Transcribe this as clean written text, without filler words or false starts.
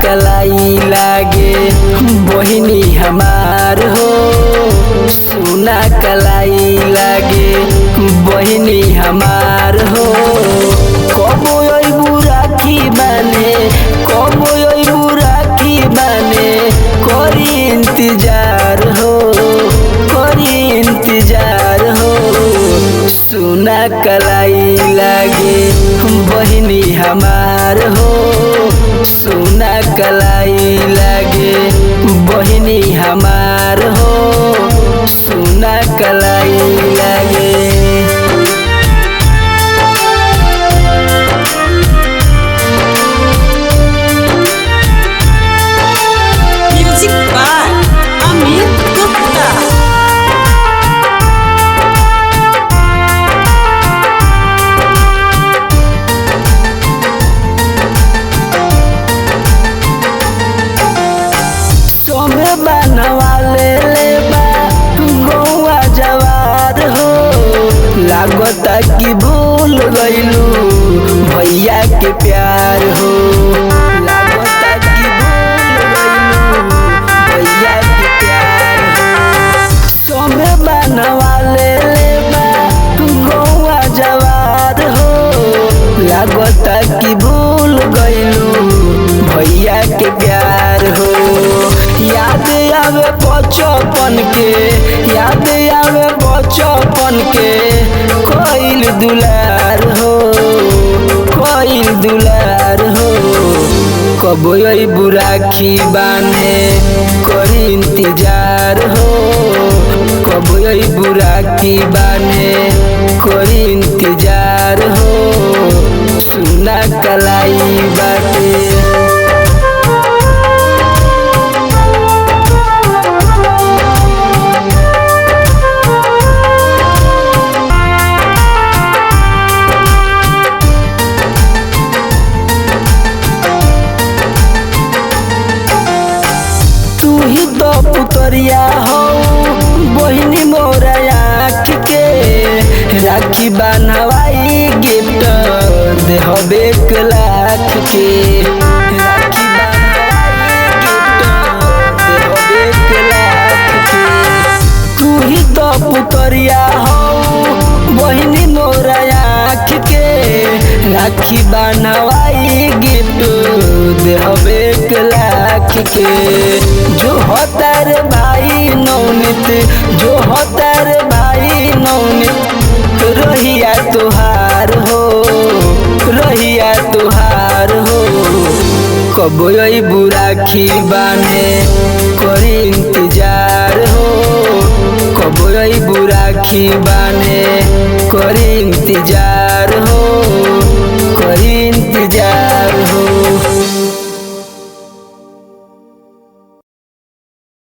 कलाई लागे बहिनी हमार हो, सोना कलाई लागे बहिनी हमार हो। कबो अइबू राखी बाने, कबो अइबू राखी बाने, करी इंतजार हो, करी इंतजार हो। सोना कलाई लागे बहिनी हमार हो, सोना कलाई लागे बहिनी हमार हो, सोना कलाई लागे। Music by Amit Gupta. बनवाले लेबा गौआ जवार हो, लागता कि भूल गइलू भैया के प्यार हो, लागता कि भूल गइलू भैया के प्यार हो। सोमे बनवाले लेबा गौआ जवार हो, लागता कि भूल गइलू भैया के प्यार हो। याद आवे बचपन के, याद आवे बचपन के, कोइल दुलार हो, कोइल दुलार हो। कबो अइबू राखी बाने करी इंतजार हो, कबो अइबू राखी बाने करी इंतजार हो, सोना कलाई बाटे। तू ही तो पुतरिया हो बहिनी मोरा आँख के, राखी बनवाई गिफ्ट देहब 1 लाख के, राखी बनवाई गिफ्ट देहब 1 लाख के। तू ही तो पुतरिया हो बहिनी मोरा आँख के, राखी बनवाई गिफ्ट देहब 1 लाख के। जो होता रे भाई नौनित, जो होता रे भाई नौनित, रहिया तुहार हो, रहिया तुहार हो। कबो अइबू राखी बाने करी इंतजार हो, कबो अइबू राखी बाने करी इंतजार।